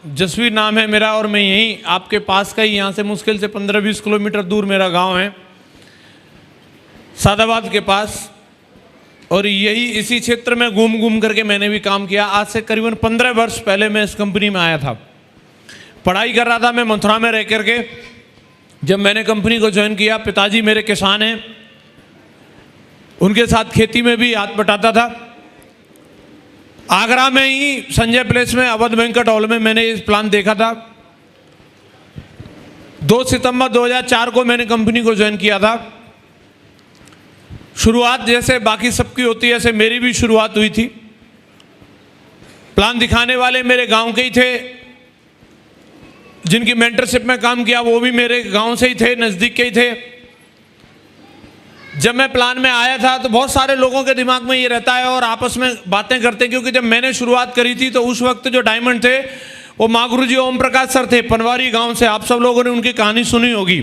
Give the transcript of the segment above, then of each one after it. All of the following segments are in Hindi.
जसवीर नाम है मेरा और मैं यहीं आपके पास का ही, यहाँ से मुश्किल से 15-20 किलोमीटर दूर मेरा गांव है, सादाबाद के पास। और यही इसी क्षेत्र में घूम घूम करके मैंने भी काम किया। आज से करीबन 15 वर्ष पहले मैं इस कंपनी में आया था। पढ़ाई कर रहा था मैं मथुरा में रह करके। जब मैंने कंपनी को ज्वाइन किया, पिताजी मेरे किसान हैं, उनके साथ खेती में भी हाथ बटाता था। आगरा में ही संजय प्लेस में अवध बैंक्वेट हॉल में मैंने इस प्लान देखा था। 2 सितंबर 2004 को मैंने कंपनी को ज्वाइन किया था। शुरुआत जैसे बाकी सबकी होती है ऐसे मेरी भी शुरुआत हुई थी। प्लान दिखाने वाले मेरे गांव के ही थे, जिनकी मेंटरशिप में काम किया वो भी मेरे गांव से ही थे, नज़दीक के ही थे। जब मैं प्लान में आया था तो बहुत सारे लोगों के दिमाग में ये रहता है और आपस में बातें करते हैं, क्योंकि जब मैंने शुरुआत करी थी तो उस वक्त जो डायमंड थे वो महागुरु जी ओम प्रकाश सर थे, पनवारी गांव से। आप सब लोगों ने उनकी कहानी सुनी होगी।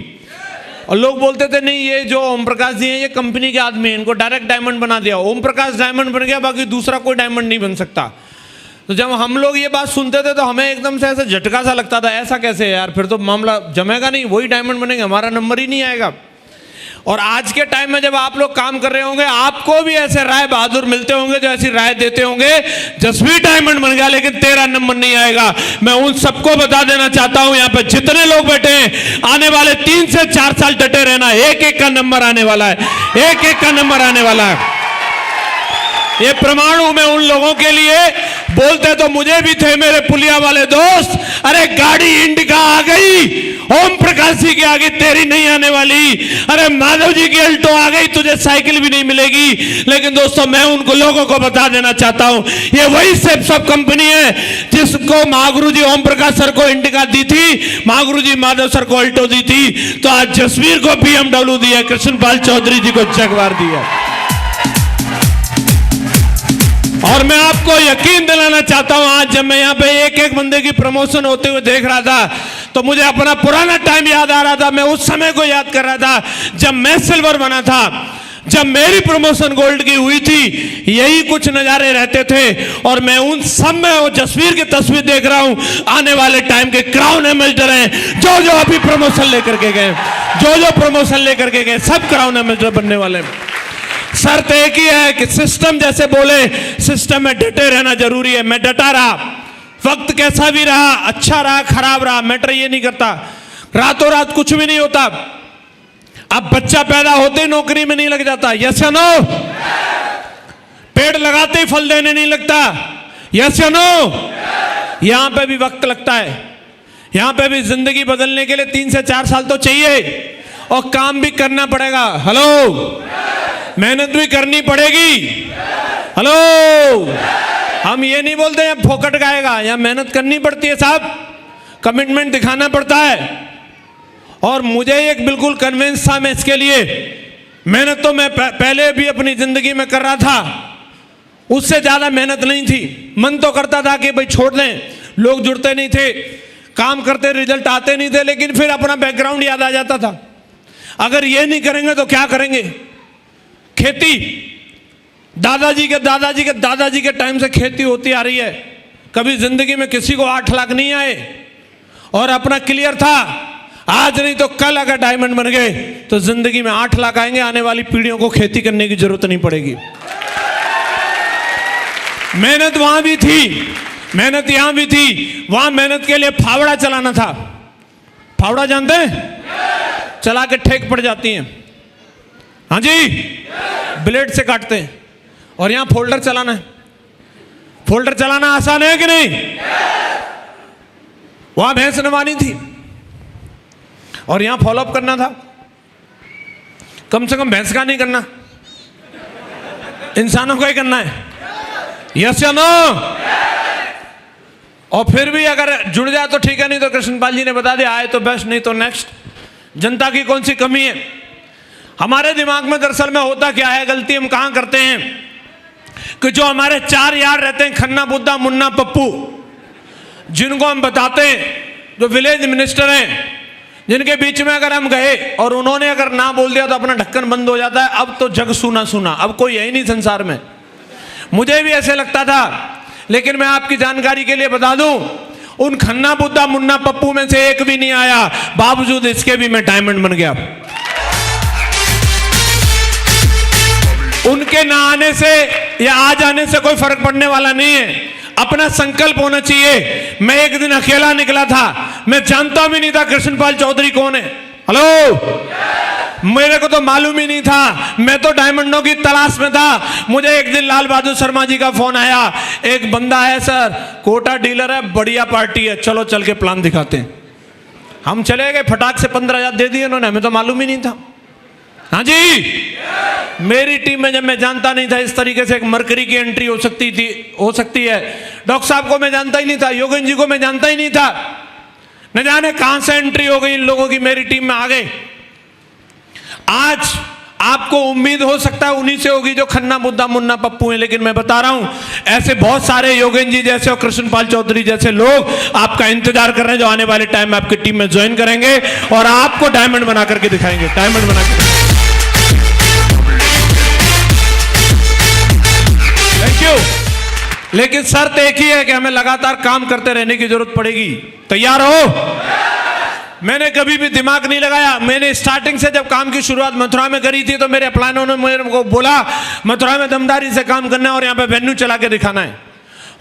और लोग बोलते थे नहीं ये जो ओम प्रकाश जी हैं ये कंपनी के आदमी हैं, इनको डायरेक्ट डायमंड बना दिया। ओम प्रकाश डायमंड बन गया, बाकी दूसरा कोई डायमंड नहीं बन सकता। तो जब हम लोग ये बात सुनते थे तो हमें एकदम से ऐसे झटका सा लगता था, ऐसा कैसे यार, फिर तो मामला जमेगा नहीं, वही डायमंड बनेंगे, हमारा नंबर ही नहीं आएगा। और आज के टाइम में जब आप लोग काम कर रहे होंगे, आपको भी ऐसे राय बहादुर मिलते होंगे जो ऐसी राय देते होंगे, जसवीर डायमंड बन गया लेकिन तेरा नंबर नहीं आएगा। मैं उन सबको बता देना चाहता हूं, यहाँ पे जितने लोग बैठे हैं, आने वाले 3 से 4 साल डटे रहना, एक एक का नंबर आने वाला है, एक एक का नंबर आने वाला है। ये प्रमाण हूं मैं उन लोगों के लिए। बोलते तो मुझे भी थे मेरे पुलिया वाले दोस्त, अरे गाड़ी इंडिका आ गई, ओम प्रकाश जी की आगे तेरी नहीं आने वाली, अरे माधव जी की अल्टो आ गई, तुझे साइकिल भी नहीं मिलेगी। लेकिन दोस्तों मैं उनको लोगों को बता देना चाहता हूं, ये वही सब कंपनी है जिसको महागुरु जी ओम प्रकाश सर को इंडिका दी थी, महागुरु जी माधव सर को अल्टो दी थी, तो आज जसवीर को BMW दिया, कृष्णपाल चौधरी जी को जगवार दिया। और मैं आपको यकीन दिलाना चाहता हूं, आज जब मैं यहाँ पे एक एक बंदे की प्रमोशन होते हुए देख रहा था तो मुझे अपना पुराना टाइम याद आ रहा था। मैं उस समय को याद कर रहा था जब मैं सिल्वर बना था, जब मेरी प्रमोशन गोल्ड की हुई थी। यही कुछ नजारे रहते थे और मैं उन सब में वो जसवीर की तस्वीर देख रहा हूं। आने वाले टाइम के क्राउन एम्बेसडर हैं, जो जो अभी प्रमोशन लेकर के गए, जो जो प्रमोशन लेकर के गए, सब क्राउन एम्बेसडर बनने वाले हैं। शर्त एक ही है कि सिस्टम जैसे बोले, सिस्टम में डटे रहना जरूरी है। मैं डटा रहा, वक्त कैसा भी रहा, अच्छा रहा खराब रहा, मैटर ये नहीं करता। रातों रात कुछ भी नहीं होता। अब बच्चा पैदा होते ही नौकरी में नहीं लग जाता, यस या नो? पेड़ लगाते ही फल देने नहीं लगता, यस या नो? यहां पे भी वक्त लगता है, यहां पे भी जिंदगी बदलने के लिए 3 से 4 साल तो चाहिए और काम भी करना पड़ेगा। हेलो, मेहनत भी करनी पड़ेगी। हेलो, हम ये नहीं बोलते हैं फोकट गाएगा, यहाँ मेहनत करनी पड़ती है साहब, कमिटमेंट दिखाना पड़ता है। और मुझे एक बिल्कुल कन्विंस था मैं इसके लिए। मेहनत तो मैं पहले भी अपनी जिंदगी में कर रहा था, उससे ज्यादा मेहनत नहीं थी। मन तो करता था कि भाई छोड़ दें, लोग जुड़ते नहीं थे, काम करते रिजल्ट आते नहीं थे, लेकिन फिर अपना बैकग्राउंड याद आ जाता था। अगर ये नहीं करेंगे तो क्या करेंगे? खेती दादाजी के टाइम से खेती होती आ रही है। कभी जिंदगी में किसी को 8 लाख नहीं आए और अपना क्लियर था, आज नहीं तो कल अगर डायमंड बन गए तो जिंदगी में 8 लाख आएंगे। आने वाली पीढ़ियों को खेती करने की जरूरत नहीं पड़ेगी। मेहनत वहां भी थी, मेहनत यहां भी थी। वहां मेहनत के लिए फावड़ा चलाना था। फावड़ा जानते हैं? चला के ठेक पड़ जाती हैं, हाँ जी, ब्लेड से काटते हैं। और यहां फोल्डर चलाना है। फोल्डर चलाना आसान है कि नहीं? वहां भैंस नवानी थी और यहां फॉलोअप करना था। कम से कम भैंस का नहीं करना, इंसानों का ही करना है, यस या नो? और फिर भी अगर जुड़ जाए तो ठीक है, नहीं तो कृष्णपाल जी ने बता दिया, आए तो बेस्ट, नहीं तो नेक्स्ट। जनता की कौन सी कमी है? हमारे दिमाग में दरअसल में होता क्या है, गलती हम कहां करते हैं कि जो हमारे 4 यार रहते हैं, खन्ना, बुद्धा, मुन्ना, पप्पू, जिनको हम बताते हैं, जो विलेज मिनिस्टर हैं, जिनके बीच में अगर हम गए और उन्होंने अगर ना बोल दिया तो अपना ढक्कन बंद हो जाता है। अब तो जग सुना सुना, अब कोई है ही नहीं संसार में। मुझे भी ऐसे लगता था, लेकिन मैं आपकी जानकारी के लिए बता दूं, उन खन्ना बुद्धा मुन्ना पप्पू में से एक भी नहीं आया, बावजूद इसके भी मैं डायमंड बन गया। उनके ना आने से या आ जाने से कोई फर्क पड़ने वाला नहीं है, अपना संकल्प होना चाहिए। मैं एक दिन अकेला निकला था, मैं जानता भी नहीं था कृष्णपाल चौधरी कौन है। हेलो, मेरे को तो मालूम ही नहीं था, मैं तो डायमंडों की तलाश में था। मुझे एक दिन लाल बहादुर शर्मा जी का फोन आया, एक बंदा है सर, कोटा डीलर है, बढ़िया पार्टी है, चलो चल के प्लान दिखाते हैं। हम चले गए, फटाक से 15,000 दे दिए उन्होंने, हमें तो मालूम ही नहीं था। हाँ जी, मेरी टीम में जब मैं जानता नहीं था इस तरीके से एक मरकरी की एंट्री हो सकती है। डॉक्टर साहब को मैं जानता ही नहीं था, योगेंद्र जी को मैं जानता ही नहीं था, न जाने कहां से एंट्री हो गई इन लोगों की, मेरी टीम में आ गए। आज आपको उम्मीद हो सकता है उन्हीं से होगी जो खन्ना बुद्धा मुन्ना पप्पू हैं, लेकिन मैं बता रहा हूं ऐसे बहुत सारे योगेंद्र जी जैसे और कृष्णपाल चौधरी जैसे लोग आपका इंतजार कर रहे हैं, जो आने वाले टाइम में आपकी टीम में ज्वाइन करेंगे और आपको डायमंड बना करके दिखाएंगे, डायमंड बना के। Thank you. लेकिन शर्त एक ही है कि हमें लगातार काम करते रहने की जरूरत पड़ेगी। तैयार हो? मैंने कभी भी दिमाग नहीं लगाया। मैंने स्टार्टिंग से जब काम की शुरुआत मथुरा में करी थी तो मेरे प्लानों ने मेरे को बोला मथुरा में दमदारी से काम करना है और यहाँ पे वेन्यू चला के दिखाना है,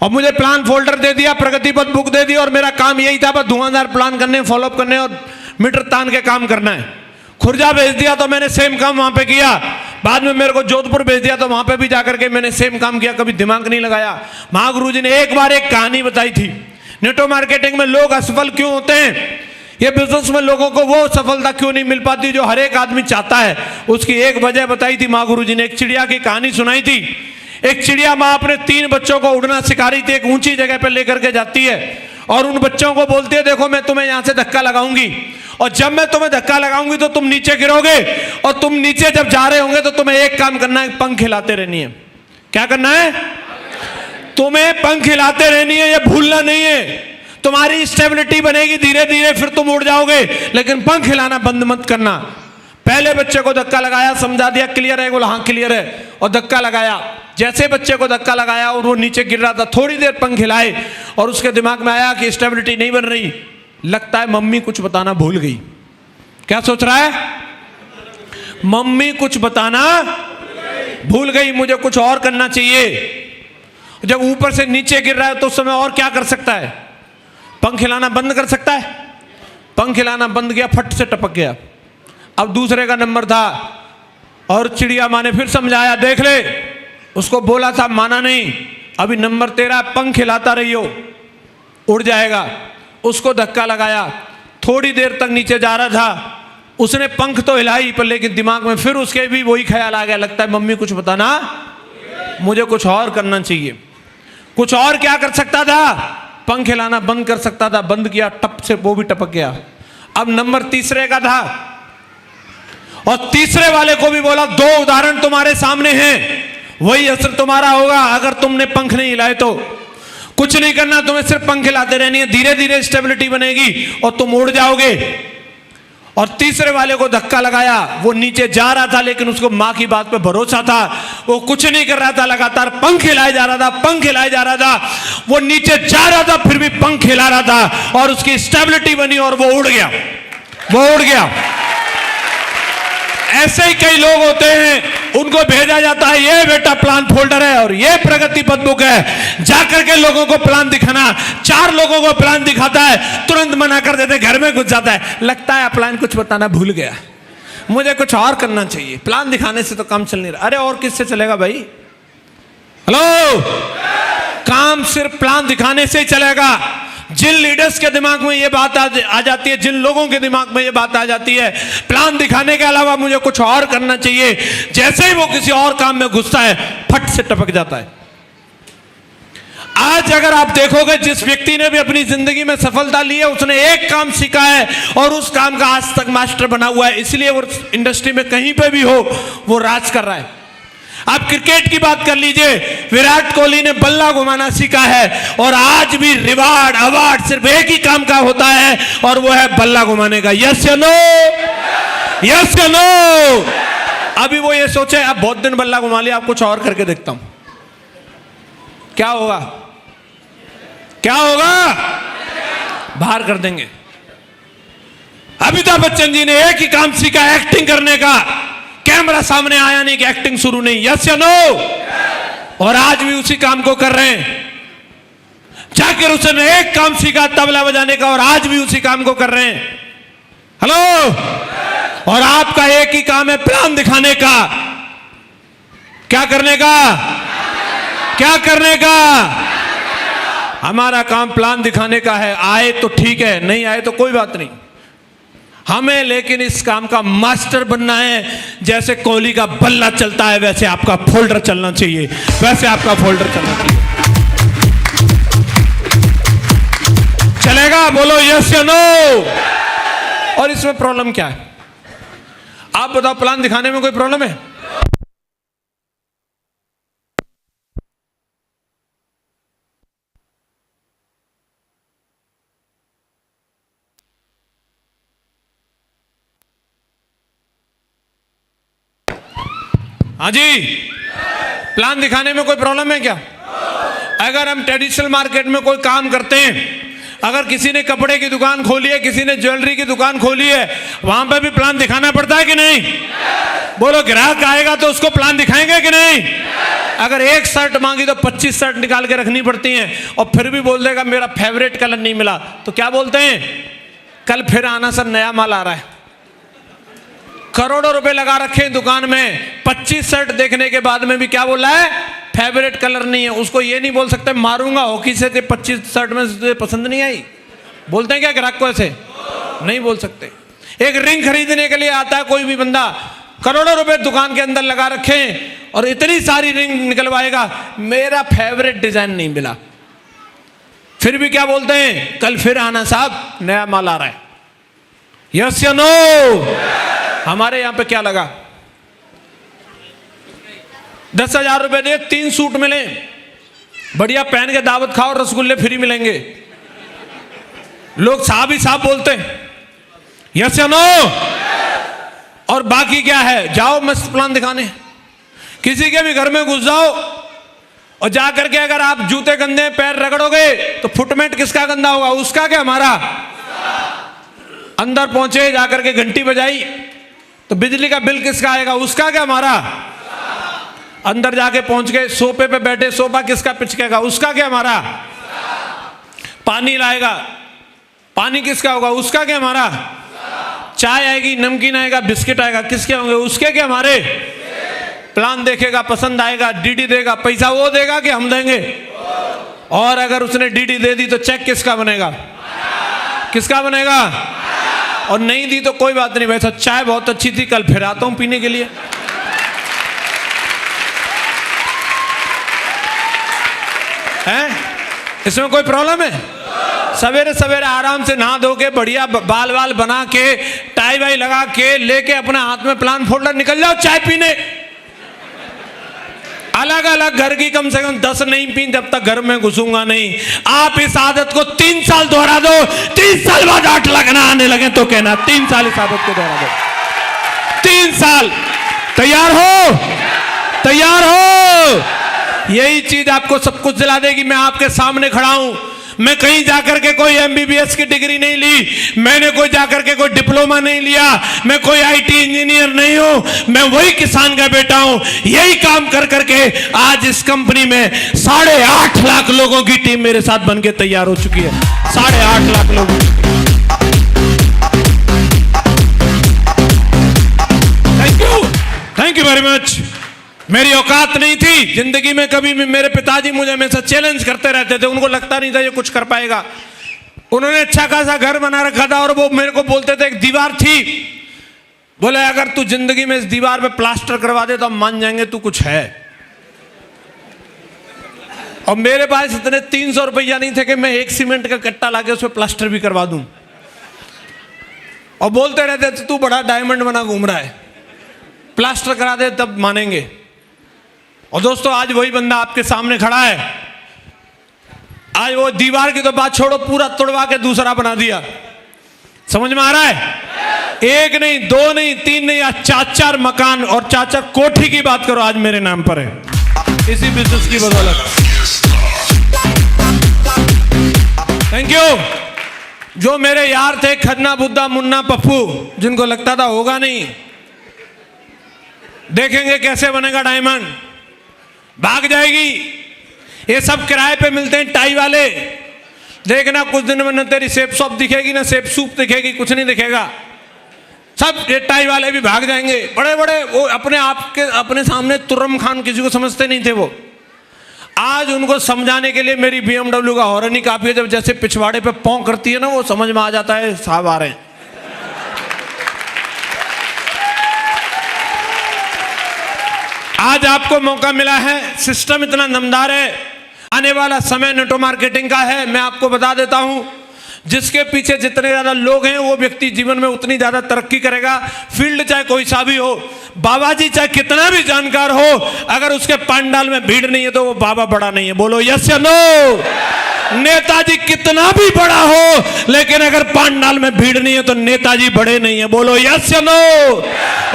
और मुझे प्लान फोल्डर दे दिया, प्रगति पथ बुक दे दी, और मेरा काम यही था बस धुआंधार प्लान करने, फॉलोअप करने और मीटर तान के काम करना है। खुर्जा भेज दिया तो मैंने सेम काम वहां पे किया, बाद में मेरे को जोधपुर भेज दिया तो वहां पे भी जाकर के मैंने सेम काम किया, कभी दिमाग नहीं लगाया। महागुरु जी ने एक बार एक कहानी बताई थी, नेटवर्क मार्केटिंग में लोग असफल क्यों होते हैं, ये बिजनेस में लोगों को वो सफलता क्यों नहीं मिल पाती जो हर एक आदमी चाहता है, उसकी एक वजह बताई थी महागुरु जी ने। एक चिड़िया की कहानी सुनाई थी। एक चिड़िया माँ अपने 3 बच्चों को उड़ना सिखा रही थी, एक ऊंची जगह पर लेकर के जाती है और उन बच्चों को बोलती है देखो मैं तुम्हें यहां से धक्का लगाऊंगी और जब मैं तुम्हें धक्का लगाऊंगी तो तुम नीचे गिरोगे, और तुम नीचे जब जा रहे होंगे तो तुम्हें एक काम करना है, पंख हिलाते रहनी है। क्या करना है? तुम्हें पंख हिलाते रहनी है, ये भूलना नहीं है। तुम्हारी स्टेबिलिटी बनेगी धीरे धीरे, फिर तुम उड़ जाओगे, लेकिन पंख हिलाना बंद मत करना। पहले बच्चे को धक्का लगाया, समझा दिया क्लियर है, बोला हाँ क्लियर है, और धक्का लगाया। जैसे बच्चे को धक्का लगाया और वो नीचे गिर रहा था, थोड़ी देर पंख हिलाए और उसके दिमाग में आया कि स्टेबिलिटी नहीं बन रही, लगता है मम्मी कुछ बताना भूल गई। क्या सोच रहा है? मम्मी कुछ बताना भूल गई, मुझे कुछ और करना चाहिए। जब ऊपर से नीचे गिर रहा है तो उस समय और क्या कर सकता है? पंख हिलाना बंद कर सकता है? पंख हिलाना बंद किया, फट से टपक गया। अब दूसरे का नंबर था और चिड़िया माँ ने फिर समझाया, देख ले, उसको बोला था माना नहीं, अभी नंबर तेरा, पंख हिलाता रहियो उड़ जाएगा। उसको धक्का लगाया, थोड़ी देर तक नीचे जा रहा था, उसने पंख तो हिलाई पर लेकिन दिमाग में फिर उसके भी वही ख्याल आ गया, लगता है मम्मी कुछ बताना, मुझे कुछ और करना चाहिए। कुछ और क्या कर सकता था? पंख हिलाना बंद कर सकता था, बंद किया, टप से वो भी टपक गया। अब नंबर तीसरे का था और तीसरे वाले को भी बोला 2 उदाहरण तुम्हारे सामने हैं, वही असर तुम्हारा होगा अगर तुमने पंख नहीं हिलाए तो। कुछ नहीं करना, तुम्हें सिर्फ पंख हिलाते रहनी है, धीरे धीरे स्टेबिलिटी बनेगी और तुम उड़ जाओगे। और तीसरे वाले को धक्का लगाया, वो नीचे जा रहा था लेकिन उसको मां की बात पे भरोसा था, वो कुछ नहीं कर रहा था, लगातार पंख हिलाए जा रहा था, पंख हिलाए जा रहा था। वो नीचे जा रहा था फिर भी पंख हिला रहा था और उसकी स्टेबिलिटी बनी और वो उड़ गया, वो उड़ गया। ऐसे ही कई लोग होते हैं, उनको भेजा जाता है ये बेटा प्लान फोल्डर है और ये प्रगति पथ बुक है, जाकर के लोगों को प्लान दिखाना। 4 लोगों को प्लान दिखाता है, तुरंत मना कर देते, घर में घुस जाता है, लगता है प्लान कुछ बताना भूल गया, मुझे कुछ और करना चाहिए, प्लान दिखाने से तो काम चल नहीं रहा। अरे और किससे चलेगा भाई? हेलो, काम सिर्फ प्लान दिखाने से ही चलेगा। जिन लीडर्स के दिमाग में ये बात आ जाती है, जिन लोगों के दिमाग में ये बात आ जाती है, प्लान दिखाने के अलावा मुझे कुछ और करना चाहिए, जैसे ही वो किसी और काम में घुसता है, फट से टपक जाता है। आज अगर आप देखोगे, जिस व्यक्ति ने भी अपनी जिंदगी में सफलता ली है, उसने एक काम सीखा है और उस काम का आज तक मास्टर बना हुआ है, इसलिए वो इंडस्ट्री में कहीं पे भी हो वो राज कर रहा है। आप क्रिकेट की बात कर लीजिए, विराट कोहली ने बल्ला घुमाना सीखा है और आज भी रिवार्ड अवार्ड सिर्फ एक ही काम का होता है और वो है बल्ला घुमाने का। यस या नो? यस या नो? अभी वो ये सोचे अब बहुत दिन बल्ला घुमा लिया, आप कुछ और करके देखता हूं, क्या होगा? क्या होगा? बाहर कर देंगे। अमिताभ बच्चन जी ने एक ही काम सीखा, एक्टिंग करने का। कैमरा सामने आया नहीं कि एक्टिंग शुरू नहीं। यस या नो? और आज भी उसी काम को कर रहे हैं। जाकिर हुसैन ने एक काम सीखा, तबला बजाने का, और आज भी उसी काम को कर रहे हैं। हेलो? और आपका एक ही काम है, प्लान दिखाने का। क्या करने का? क्या करने का? हमारा काम प्लान दिखाने का है। आए तो ठीक है, नहीं आए तो कोई बात नहीं। हमें लेकिन इस काम का मास्टर बनना है। जैसे कोहली का बल्ला चलता है वैसे आपका फोल्डर चलना चाहिए, वैसे आपका फोल्डर चलना चाहिए। चलेगा? बोलो यस या नो। और इसमें प्रॉब्लम क्या है? आप बताओ, प्लान दिखाने में कोई प्रॉब्लम है? हाँ जी, प्लान दिखाने में कोई प्रॉब्लम है क्या? अगर हम ट्रेडिशनल मार्केट में कोई काम करते हैं, अगर किसी ने कपड़े की दुकान खोली है, किसी ने ज्वेलरी की दुकान खोली है, वहां पर भी प्लान दिखाना पड़ता है कि नहीं? बोलो, ग्राहक आएगा तो उसको प्लान दिखाएंगे कि नहीं? अगर एक शर्ट मांगी तो 25 शर्ट निकाल के रखनी पड़ती हैं, और फिर भी बोल देगा मेरा फेवरेट कलर नहीं मिला, तो क्या बोलते हैं? कल फिर आना सर, नया माल आ रहा है। करोड़ों रुपए लगा रखे हैं दुकान में, 25 शर्ट देखने के बाद में भी क्या बोला है? फेवरेट कलर नहीं है। उसको ये नहीं बोल सकते मारूंगा हॉकी से, 25 शर्ट में से पसंद नहीं आई। बोलते हैं क्या ग्राहक को? ऐसे नहीं बोल सकते। एक रिंग खरीदने के लिए आता है कोई भी बंदा, करोड़ों रुपए दुकान के अंदर लगा रखे हैं, और इतनी सारी रिंग निकलवाएगा, मेरा फेवरेट डिजाइन नहीं मिला। फिर भी क्या बोलते हैं? कल फिर आना साहब, नया माल आ रहा है। यस या नो? हमारे यहां पे क्या लगा? 10,000 रुपए दे, 3 सूट मिले, बढ़िया पहन के दावत खाओ, रसगुल्ले फ्री मिलेंगे। लोग साहब ही साहब बोलते हैं। यस या नो? और बाकी क्या है? जाओ मस्त प्लान दिखाने, किसी के भी घर में घुस जाओ, और जाकर के अगर आप जूते गंदे पैर रगड़ोगे तो फुटमेंट किसका गंदा होगा? उसका क्या हमारा? अंदर पहुंचे, जाकर के घंटी बजाई तो बिजली का बिल किसका आएगा? उसका क्या हमारा? अंदर जाके पहुंच गए, सोफे पे बैठे, सोफा किसका पिचकेगा? उसका क्या हमारा? पानी लाएगा, पानी किसका होगा? उसका क्या हमारा? चाय आएगी, नमकीन आएगा, बिस्किट आएगा, किसके होंगे? उसके क्या हमारे? प्लान देखेगा, पसंद आएगा, डीडी देगा, पैसा वो देगा कि हम देंगे? और अगर उसने डीडी दे दी तो चेक किसका बनेगा? किसका बनेगा? और नहीं दी तो कोई बात नहीं, वैसा चाय बहुत अच्छी थी, कल फिर आता हूं पीने के लिए। हैं? इसमें कोई प्रॉब्लम है? सवेरे सवेरे आराम से नहा धो के, बढ़िया बाल वाल बना के, टाई वाई लगा के, लेके अपने हाथ में प्लान फोल्डर निकल जाओ चाय पीने। अलग अलग घर की कम से कम 10 नहीं पी जब तक घर में घुसूंगा नहीं। आप इस आदत को 3 साल दोहरा दो, 3 साल बाद 8 लगना आने लगे तो कहना 3 साल इस आदत को दोहरा दो। 3 साल। तैयार हो? तैयार हो? यही चीज आपको सब कुछ दिला देगी। मैं आपके सामने खड़ा हूं, मैं कहीं जाकर के कोई एमबीबीएस की डिग्री नहीं ली, मैंने कोई जाकर के कोई डिप्लोमा नहीं लिया, मैं कोई आईटी इंजीनियर नहीं हूं, मैं वही किसान का बेटा हूं। यही काम कर करके आज इस कंपनी में 8.5 लाख लोगों की टीम मेरे साथ बनके तैयार हो चुकी है। 8.5 लाख लोगों। Thank you very much. मेरी औकात नहीं थी जिंदगी में कभी भी। मेरे पिताजी मुझे हमेशा चैलेंज करते रहते थे, उनको लगता नहीं था ये कुछ कर पाएगा। उन्होंने अच्छा खासा घर बना रखा था, और वो मेरे को बोलते थे, एक दीवार थी, बोले अगर तू जिंदगी में इस दीवार पे प्लास्टर करवा दे तो हम मान जाएंगे तू कुछ है। और मेरे पास इतने 300 रुपया नहीं थे कि मैं एक सीमेंट का कट्टा लाके उस पर प्लास्टर भी करवा दूं। और बोलते रहते थे तू बड़ा डायमंड बना घूम रहा है, प्लास्टर करा दे तब मानेंगे। और दोस्तों आज वही बंदा आपके सामने खड़ा है। आज वो दीवार की तो बात छोड़ो, पूरा तोड़वा के दूसरा बना दिया। समझ में आ रहा है? एक नहीं, 2 नहीं, 3 नहीं, आज 4 मकान और 4 कोठी की बात करो आज मेरे नाम पर है, इसी बिजनेस की बदौलत। Thank you. जो मेरे यार थे खन्ना बुद्धा मुन्ना पप्पू, जिनको लगता था होगा नहीं, देखेंगे कैसे बनेगा डायमंड, भाग जाएगी। ये सब किराए पे मिलते हैं टाई वाले, देखना कुछ दिन में न तेरी सेप शॉप दिखेगी ना सेप सूप दिखेगी, कुछ नहीं दिखेगा। सब ये टाई वाले भी भाग जाएंगे। बड़े बड़े वो अपने आप के अपने सामने तुर्रम खान किसी को समझते नहीं थे वो। आज उनको समझाने के लिए मेरी BMW का हॉर्न ही काफी है। जब जैसे पिछवाड़े पे पौं करती है ना, वो समझ में आ जाता है साहब आ रहे हैं। आज आपको मौका मिला है, सिस्टम इतना दमदार है। आने वाला समय नेटो मार्केटिंग का है। मैं आपको बता देता हूं, जिसके पीछे जितने ज्यादा लोग हैं वो व्यक्ति जीवन में उतनी ज्यादा तरक्की करेगा। फील्ड चाहे कोई सा भी हो, बाबा जी चाहे कितना भी जानकार हो, अगर उसके पंडाल में भीड़ नहीं है तो वो बाबा बड़ा नहीं है। बोलो यस या नो। नेताजी कितना भी बड़ा हो, लेकिन अगर पंडाल में भीड़ नहीं है तो नेताजी बड़े नहीं है। बोलो यस या नो।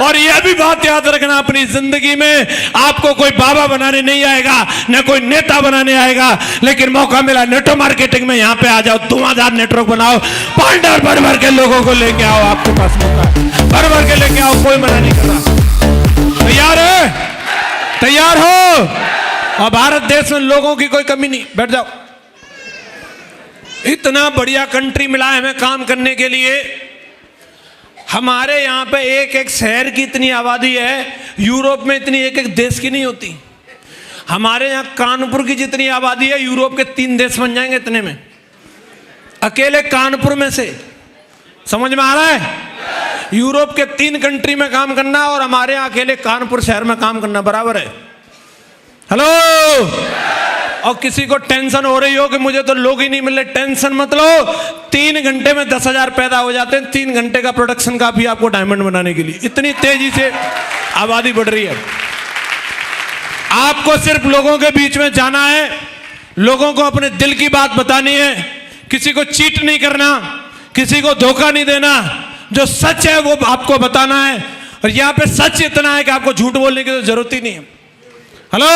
और यह भी बात याद रखना, अपनी जिंदगी में आपको कोई बाबा बनाने नहीं आएगा, न कोई नेता बनाने आएगा, लेकिन मौका मिला नेटो मार्केटिंग में, यहाँ पे आ जाओ, धुआंधार नेटवर्क बनाओ, पंडाल भर भर के लोगों को लेके आओ। आपके पास मौका है, भर भर के लेके आओ, कोई मना नहीं कर रहा। तैयार है? तैयार हो? और भारत देश में लोगों की कोई कमी नहीं। बैठ जाओ। इतना बढ़िया कंट्री मिला है हमें काम करने के लिए। हमारे यहाँ पे एक एक शहर की इतनी आबादी है, यूरोप में इतनी एक एक देश की नहीं होती। हमारे यहाँ कानपुर की जितनी आबादी है, यूरोप के 3 देश बन जाएंगे इतने में, अकेले कानपुर में से। समझ में आ रहा है? यूरोप के 3 कंट्री में काम करना और हमारे यहाँ अकेले कानपुर शहर में काम करना बराबर है। हेलो। और किसी को टेंशन हो रही हो कि मुझे तो लोग ही नहीं मिल रहे, टेंशन मत लो। 3 घंटे में 10,000 पैदा हो जाते हैं। 3 घंटे का प्रोडक्शन काफी आपको डायमंड बनाने के लिए। इतनी तेजी से आबादी बढ़ रही है। आपको सिर्फ लोगों के बीच में जाना है, लोगों को अपने दिल की बात बतानी है, किसी को चीट नहीं करना, किसी को धोखा नहीं देना, जो सच है वो आपको बताना है। और यहां पे सच इतना है कि आपको झूठ बोलने की तो जरूरत ही नहीं है। हेलो।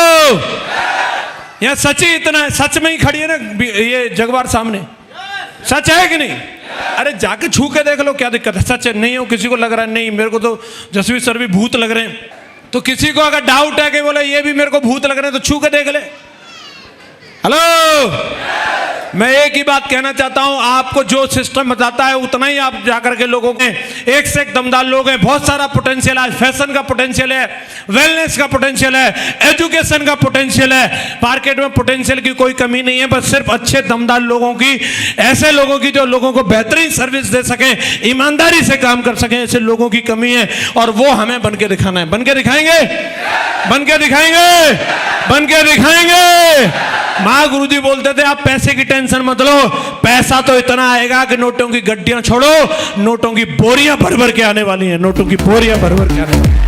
यहां सच ही इतना है, सच में ही खड़ी है ना ये जगवार सामने। सच है कि नहीं? अरे जाके छू के देख लो, क्या दिक्कत है? सच है। नहीं हो किसी को लग रहा है नहीं मेरे को तो जसवीर सर भी भूत लग रहे हैं, तो किसी को अगर डाउट है कि बोले ये भी मेरे को भूत लग रहे हैं, तो छू के देख ले। हेलो। मैं एक ही बात कहना चाहता हूं, आपको जो सिस्टम बताता है उतना ही आप जाकर के लोगों के, एक से एक दमदार लोग हैं, बहुत सारा पोटेंशियल है। फैशन का पोटेंशियल है, वेलनेस का पोटेंशियल है, एजुकेशन का पोटेंशियल है। मार्केट में पोटेंशियल की कोई कमी नहीं है, बस सिर्फ अच्छे दमदार लोगों की, ऐसे लोगों की जो लोगों को बेहतरीन सर्विस दे सके, ईमानदारी से काम कर सके, ऐसे लोगों की कमी है। और वो हमें बन के दिखाना है। बन के दिखाएंगे, बन के दिखाएंगे, बन के दिखाएंगे। माँ गुरुजी बोलते थे आप पैसे की टेंशन मत लो, पैसा तो इतना आएगा कि नोटों की गड्डियां छोड़ो, नोटों की बोरियां भर भर के आने वाली हैं। नोटों की बोरियां भर भर के आने वाली हैं।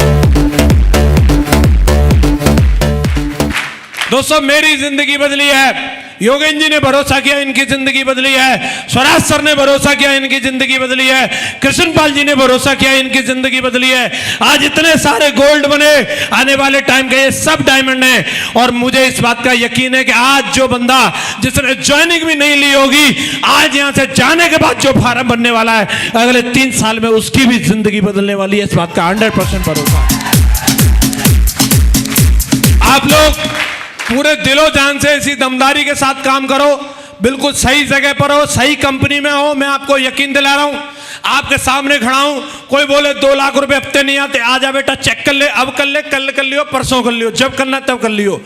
दोस्तों मेरी जिंदगी बदली है, योगेंद्र जी ने भरोसा किया, इनकी जिंदगी बदली है। स्वराज सर ने भरोसा किया, इनकी जिंदगी बदली है। कृष्णपाल जी ने भरोसा किया, इनकी जिंदगी बदली है। आज इतने सारे गोल्ड बने, आने वाले टाइम के ये सब डायमंड हैं। और मुझे इस बात का यकीन है कि आज जो बंदा जिसने ज्वाइनिंग भी नहीं ली होगी, आज यहां से जाने के बाद जो फार्म बनने वाला है, अगले 3 साल में उसकी भी जिंदगी बदलने वाली है। इस बात का 100% भरोसा। आप लोग पूरे दिलो जान से इसी दमदारी के साथ काम करो, बिल्कुल सही जगह पर हो, सही कंपनी में हो। मैं आपको यकीन दिला रहा हूं, आपके सामने खड़ा हूं। कोई बोले 2 लाख रुपए हफ्ते नहीं आते, आजा बेटा चेक कर ले, अब कर ले, कल कर लियो, परसों कर लियो, जब करना तब कर लियो।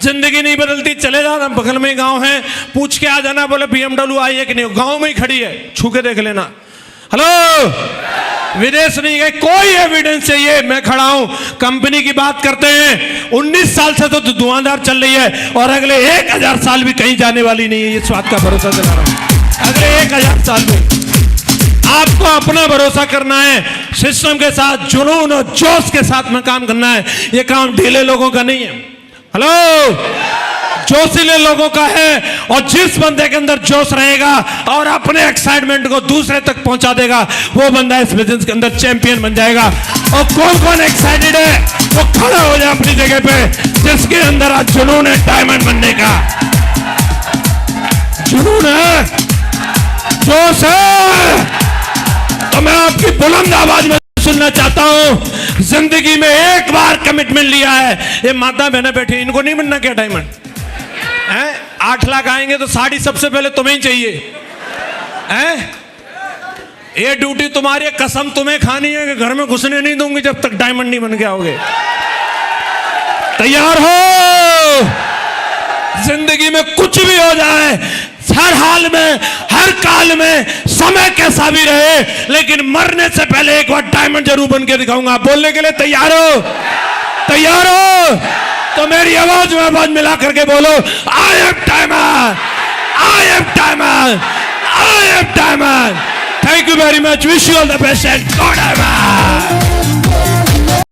जिंदगी नहीं बदलती, चले जाना, बगल में गांव है, पूछ के आ जाना, बोले BMW आई है कि नहीं, गांव में ही खड़ी है, छू के देख लेना। हेलो। विदेश नहीं गए, कोई एविडेंस चाहिए, मैं खड़ा हूं। कंपनी की बात करते हैं, 19 साल से तो धुआंधार चल रही है और अगले 1000 साल भी कहीं जाने वाली नहीं है। इस बात का भरोसा दिला रहा हूं। अगले 1000 साल में आपको अपना भरोसा करना है, सिस्टम के साथ जुनून और जोश के साथ में काम करना है। ये काम ढीले लोगों का नहीं है। हेलो। जोशीले लोगों का है। और जिस बंदे के अंदर जोश रहेगा और अपने एक्साइटमेंट को दूसरे तक पहुंचा देगा, वो बंदा इस बिजनेस के अंदर चैंपियन बन जाएगा। और कौन कौन एक्साइटेड है वो खड़ा हो जाए अपनी जगह पे, जिसके अंदर आज जुनून है डायमंड बनने का। जुनून है। जोश है तो मैं आपकी बुलंद आवाज में सुनना चाहता हूं। जिंदगी में एक बार कमिटमेंट लिया है, ये माता बहने बैठी, इनको नहीं बनना क्या डायमंड है? 8 लाख आएंगे तो साड़ी सबसे पहले तुम्हें ही चाहिए है? ये ड्यूटी तुम्हारी है, कसम तुम्हें खानी है कि घर में घुसने नहीं दूंगी जब तक डायमंड नहीं बन के आओगे। तैयार हो? जिंदगी में कुछ भी हो जाए, हर हाल में, हर काल में, समय कैसा भी रहे, लेकिन मरने से पहले एक बार डायमंड जरूर बन के दिखाऊंगा। बोलने के लिए तैयार हो? तैयार हो? तो मेरी आवाज में आवाज मिला करके बोलो, I am diamond, I am diamond, I am diamond. Thank you very much. Wish you all the best and God, man.